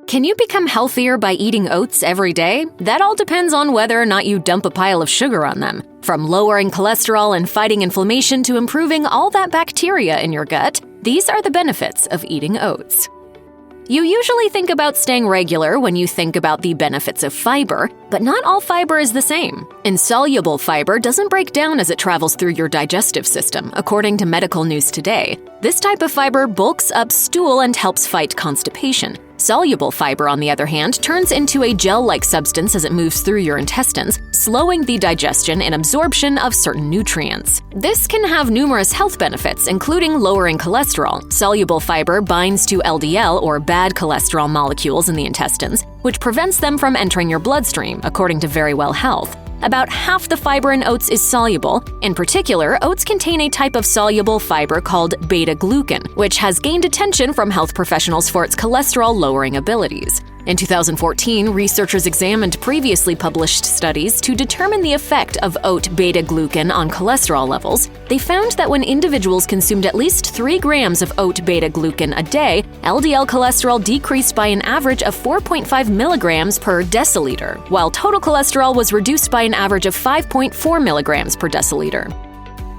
Can you become healthier by eating oats every day? That all depends on whether or not you dump a pile of sugar on them. From lowering cholesterol and fighting inflammation to improving all that bacteria in your gut, these are the benefits of eating oats. You usually think about staying regular when you think about the benefits of fiber, but not all fiber is the same. Insoluble fiber doesn't break down as it travels through your digestive system, according to Medical News Today. This type of fiber bulks up stool and helps fight constipation. Soluble fiber, on the other hand, turns into a gel-like substance as it moves through your intestines, slowing the digestion and absorption of certain nutrients. This can have numerous health benefits, including lowering cholesterol. Soluble fiber binds to LDL, or bad cholesterol molecules in the intestines, which prevents them from entering your bloodstream, according to Verywell Health. About half the fiber in oats is soluble. In particular, oats contain a type of soluble fiber called beta-glucan, which has gained attention from health professionals for its cholesterol-lowering abilities. In 2014, researchers examined previously published studies to determine the effect of oat beta-glucan on cholesterol levels. They found that when individuals consumed at least 3 grams of oat beta-glucan a day, LDL cholesterol decreased by an average of 4.5 milligrams per deciliter, while total cholesterol was reduced by an average of 5.4 milligrams per deciliter.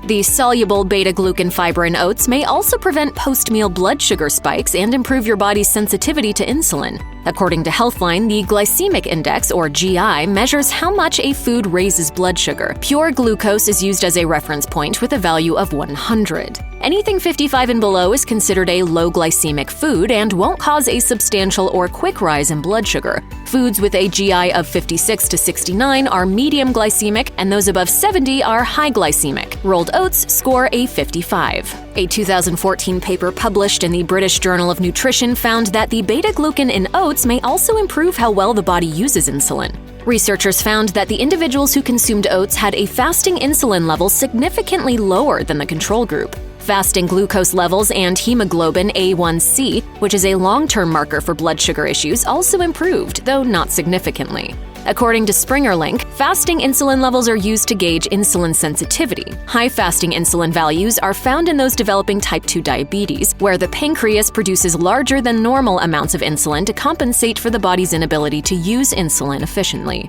The soluble beta-glucan fiber in oats may also prevent post-meal blood sugar spikes and improve your body's sensitivity to insulin. According to Healthline, the glycemic index, or GI, measures how much a food raises blood sugar. Pure glucose is used as a reference point with a value of 100. Anything 55 and below is considered a low glycemic food and won't cause a substantial or quick rise in blood sugar. Foods with a GI of 56 to 69 are medium glycemic, and those above 70 are high glycemic. Rolled oats score a 55. A 2014 paper published in the British Journal of Nutrition found that the beta-glucan in oats may also improve how well the body uses insulin. Researchers found that the individuals who consumed oats had a fasting insulin level significantly lower than the control group. Fasting glucose levels and hemoglobin A1C, which is a long-term marker for blood sugar issues, also improved, though not significantly. According to SpringerLink, fasting insulin levels are used to gauge insulin sensitivity. High fasting insulin values are found in those developing type 2 diabetes, where the pancreas produces larger than normal amounts of insulin to compensate for the body's inability to use insulin efficiently.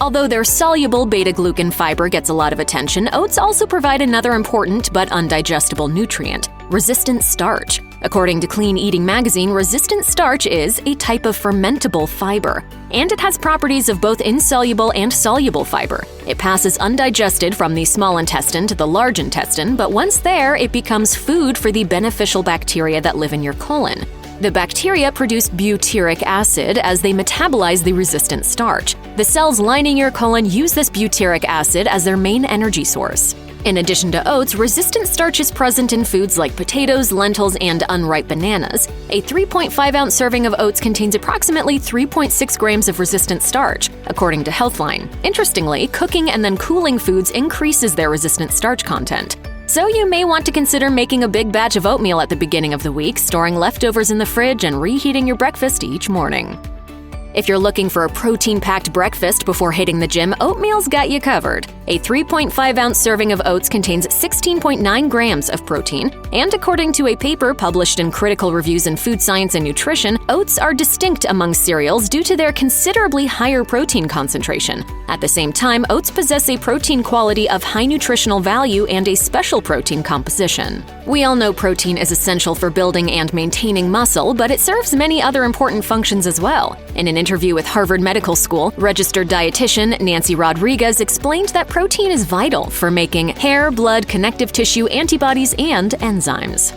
Although their soluble beta-glucan fiber gets a lot of attention, oats also provide another important but undigestible nutrient: resistant starch. According to Clean Eating magazine, resistant starch is a type of fermentable fiber, and it has properties of both insoluble and soluble fiber. It passes undigested from the small intestine to the large intestine, but once there, it becomes food for the beneficial bacteria that live in your colon. The bacteria produce butyric acid as they metabolize the resistant starch. The cells lining your colon use this butyric acid as their main energy source. In addition to oats, resistant starch is present in foods like potatoes, lentils, and unripe bananas. A 3.5-ounce serving of oats contains approximately 3.6 grams of resistant starch, according to Healthline. Interestingly, cooking and then cooling foods increases their resistant starch content. So you may want to consider making a big batch of oatmeal at the beginning of the week, storing leftovers in the fridge, and reheating your breakfast each morning. If you're looking for a protein-packed breakfast before hitting the gym, oatmeal's got you covered. A 3.5-ounce serving of oats contains 16.9 grams of protein, and according to a paper published in Critical Reviews in Food Science and Nutrition, oats are distinct among cereals due to their considerably higher protein concentration. At the same time, oats possess a protein quality of high nutritional value and a special protein composition. We all know protein is essential for building and maintaining muscle, but it serves many other important functions as well. In an interview with Harvard Medical School, registered dietitian Nancy Rodriguez explained that protein is vital for making hair, blood, connective tissue, antibodies, and enzymes.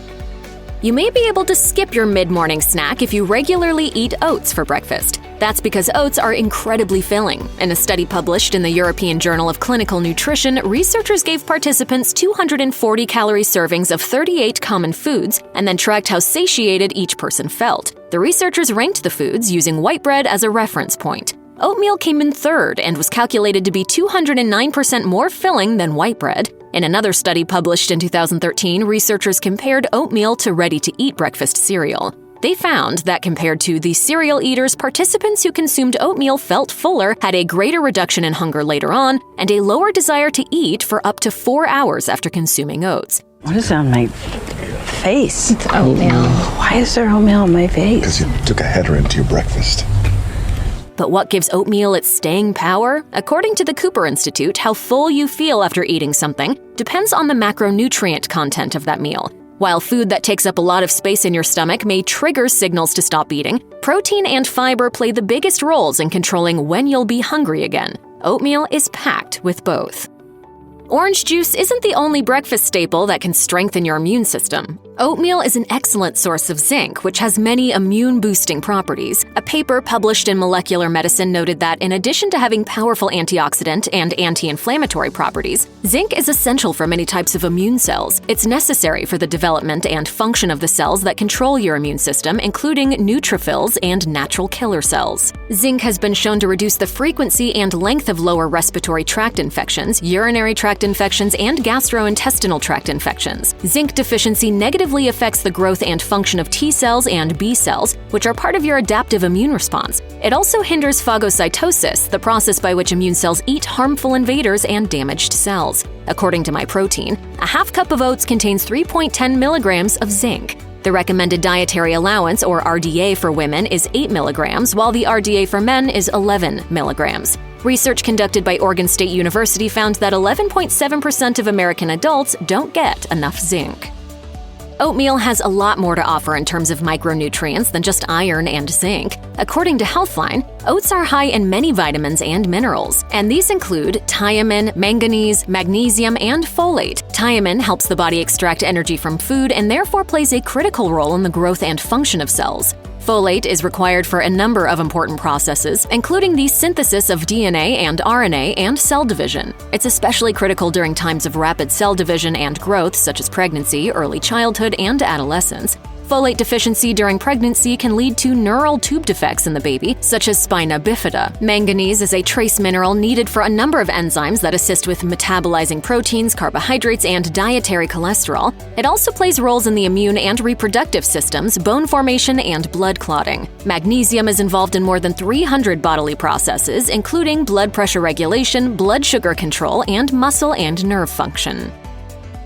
You may be able to skip your mid-morning snack if you regularly eat oats for breakfast. That's because oats are incredibly filling. In a study published in the European Journal of Clinical Nutrition, researchers gave participants 240-calorie servings of 38 common foods and then tracked how satiated each person felt. The researchers ranked the foods using white bread as a reference point. Oatmeal came in third and was calculated to be 209% more filling than white bread. In another study published in 2013, researchers compared oatmeal to ready-to-eat breakfast cereal. They found that compared to the cereal eaters, participants who consumed oatmeal felt fuller, had a greater reduction in hunger later on, and a lower desire to eat for up to 4 hours after consuming oats. What is on my face? It's oatmeal. Why is there oatmeal on my face? Because you took a header into your breakfast. But what gives oatmeal its staying power? According to the Cooper Institute, how full you feel after eating something depends on the macronutrient content of that meal. While food that takes up a lot of space in your stomach may trigger signals to stop eating, protein and fiber play the biggest roles in controlling when you'll be hungry again. Oatmeal is packed with both. Orange juice isn't the only breakfast staple that can strengthen your immune system. Oatmeal is an excellent source of zinc, which has many immune-boosting properties. A paper published in Molecular Medicine noted that in addition to having powerful antioxidant and anti-inflammatory properties, zinc is essential for many types of immune cells. It's necessary for the development and function of the cells that control your immune system, including neutrophils and natural killer cells. Zinc has been shown to reduce the frequency and length of lower respiratory tract infections, urinary tract infections, and gastrointestinal tract infections. Zinc deficiency negatively affects the growth and function of T cells and B cells, which are part of your adaptive immune response. It also hinders phagocytosis, the process by which immune cells eat harmful invaders and damaged cells. According to MyProtein, a half cup of oats contains 3.10 milligrams of zinc. The recommended dietary allowance, or RDA, for women is 8 milligrams, while the RDA for men is 11 milligrams. Research conducted by Oregon State University found that 11.7% of American adults don't get enough zinc. Oatmeal has a lot more to offer in terms of micronutrients than just iron and zinc. According to Healthline, oats are high in many vitamins and minerals, and these include thiamine, manganese, magnesium, and folate. Thiamine helps the body extract energy from food and therefore plays a critical role in the growth and function of cells. Folate is required for a number of important processes, including the synthesis of DNA and RNA and cell division. It's especially critical during times of rapid cell division and growth, such as pregnancy, early childhood, and adolescence. Folate deficiency during pregnancy can lead to neural tube defects in the baby, such as spina bifida. Manganese is a trace mineral needed for a number of enzymes that assist with metabolizing proteins, carbohydrates, and dietary cholesterol. It also plays roles in the immune and reproductive systems, bone formation, and blood clotting. Magnesium is involved in more than 300 bodily processes, including blood pressure regulation, blood sugar control, and muscle and nerve function.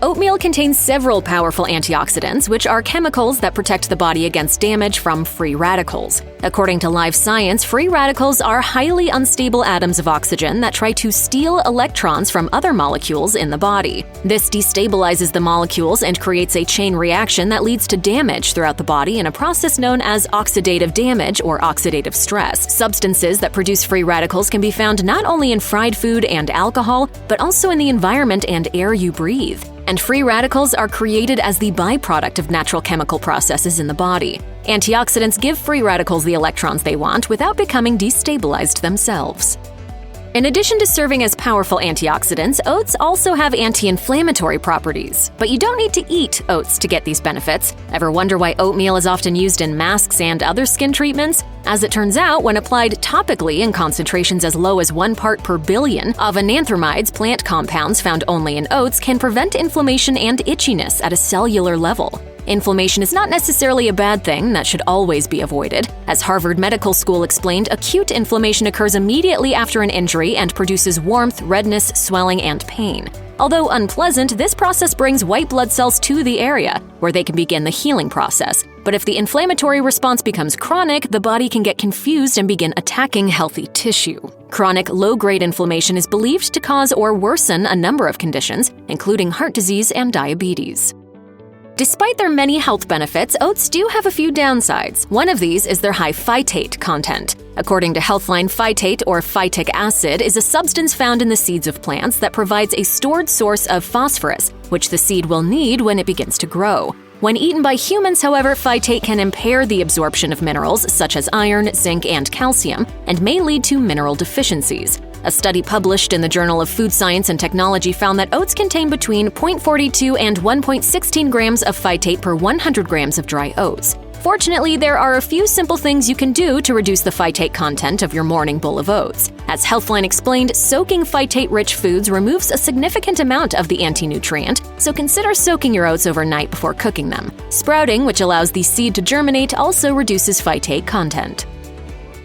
Oatmeal contains several powerful antioxidants, which are chemicals that protect the body against damage from free radicals. According to Live Science, free radicals are highly unstable atoms of oxygen that try to steal electrons from other molecules in the body. This destabilizes the molecules and creates a chain reaction that leads to damage throughout the body in a process known as oxidative damage or oxidative stress. Substances that produce free radicals can be found not only in fried food and alcohol, but also in the environment and air you breathe. And free radicals are created as the byproduct of natural chemical processes in the body. Antioxidants give free radicals the electrons they want without becoming destabilized themselves. In addition to serving as powerful antioxidants, oats also have anti-inflammatory properties. But you don't need to eat oats to get these benefits. Ever wonder why oatmeal is often used in masks and other skin treatments? As it turns out, when applied topically in concentrations as low as 1 part per billion of ananthramides, plant compounds found only in oats, can prevent inflammation and itchiness at a cellular level. Inflammation is not necessarily a bad thing that should always be avoided. As Harvard Medical School explained, acute inflammation occurs immediately after an injury and produces warmth, redness, swelling, and pain. Although unpleasant, this process brings white blood cells to the area, where they can begin the healing process. But if the inflammatory response becomes chronic, the body can get confused and begin attacking healthy tissue. Chronic low-grade inflammation is believed to cause or worsen a number of conditions, including heart disease and diabetes. Despite their many health benefits, oats do have a few downsides. One of these is their high phytate content. According to Healthline, phytate, or phytic acid, is a substance found in the seeds of plants that provides a stored source of phosphorus, which the seed will need when it begins to grow. When eaten by humans, however, phytate can impair the absorption of minerals such as iron, zinc, and calcium, and may lead to mineral deficiencies. A study published in the Journal of Food Science and Technology found that oats contain between 0.42 and 1.16 grams of phytate per 100 grams of dry oats. Fortunately, there are a few simple things you can do to reduce the phytate content of your morning bowl of oats. As Healthline explained, soaking phytate-rich foods removes a significant amount of the anti-nutrient, so consider soaking your oats overnight before cooking them. Sprouting, which allows the seed to germinate, also reduces phytate content.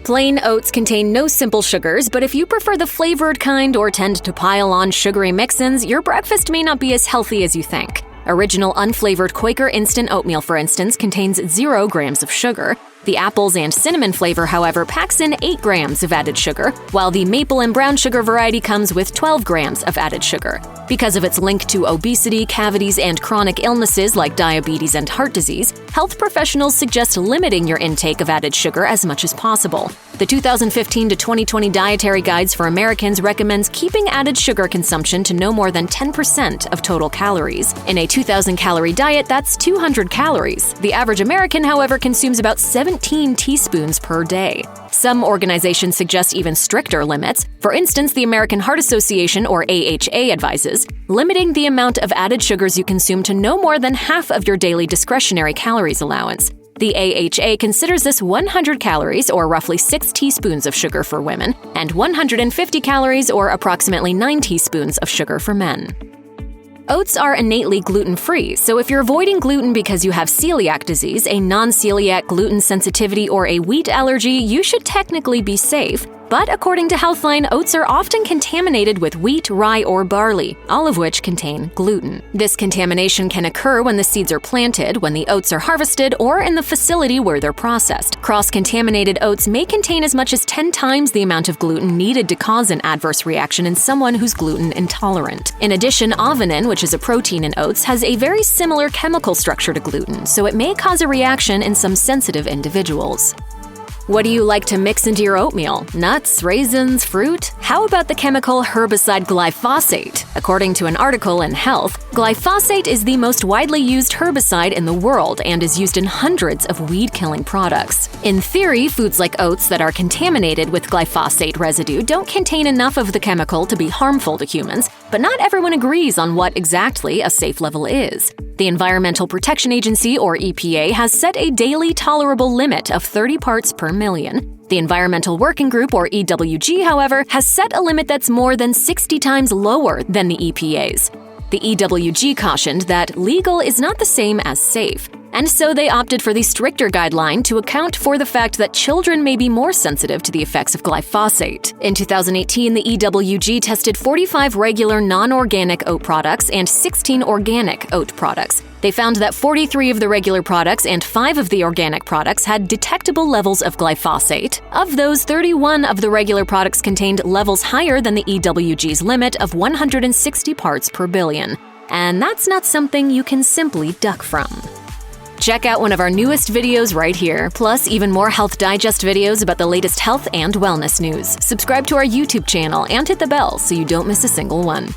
Plain oats contain no simple sugars, but if you prefer the flavored kind or tend to pile on sugary mix-ins, your breakfast may not be as healthy as you think. Original unflavored Quaker instant oatmeal, for instance, contains 0 grams of sugar. The apples and cinnamon flavor, however, packs in 8 grams of added sugar, while the maple and brown sugar variety comes with 12 grams of added sugar. Because of its link to obesity, cavities, and chronic illnesses like diabetes and heart disease, health professionals suggest limiting your intake of added sugar as much as possible. The 2015 to 2020 Dietary Guides for Americans recommends keeping added sugar consumption to no more than 10% of total calories. In a 2,000-calorie diet, that's 200 calories. The average American, however, consumes about 17 teaspoons per day. Some organizations suggest even stricter limits. For instance, the American Heart Association, or AHA, advises limiting the amount of added sugars you consume to no more than half of your daily discretionary calories allowance. The AHA considers this 100 calories, or roughly 6 teaspoons of sugar for women, and 150 calories, or approximately 9 teaspoons of sugar for men. Oats are innately gluten-free, so if you're avoiding gluten because you have celiac disease, a non-celiac gluten sensitivity, or a wheat allergy, you should technically be safe. But according to Healthline, oats are often contaminated with wheat, rye, or barley, all of which contain gluten. This contamination can occur when the seeds are planted, when the oats are harvested, or in the facility where they're processed. Cross-contaminated oats may contain as much as 10 times the amount of gluten needed to cause an adverse reaction in someone who's gluten intolerant. In addition, avenin, which is a protein in oats, has a very similar chemical structure to gluten, so it may cause a reaction in some sensitive individuals. What do you like to mix into your oatmeal? Nuts, raisins, fruit? How about the chemical herbicide glyphosate? According to an article in Health, glyphosate is the most widely used herbicide in the world and is used in hundreds of weed-killing products. In theory, foods like oats that are contaminated with glyphosate residue don't contain enough of the chemical to be harmful to humans, but not everyone agrees on what exactly a safe level is. The Environmental Protection Agency, or EPA, has set a daily tolerable limit of 30 parts per million. The Environmental Working Group, or EWG, however, has set a limit that's more than 60 times lower than the EPA's. The EWG cautioned that legal is not the same as safe, and so they opted for the stricter guideline to account for the fact that children may be more sensitive to the effects of glyphosate. In 2018, the EWG tested 45 regular non-organic oat products and 16 organic oat products. They found that 43 of the regular products and 5 of the organic products had detectable levels of glyphosate. Of those, 31 of the regular products contained levels higher than the EWG's limit of 160 parts per billion. And that's not something you can simply duck from. Check out one of our newest videos right here, plus even more Health Digest videos about the latest health and wellness news. Subscribe to our YouTube channel and hit the bell so you don't miss a single one.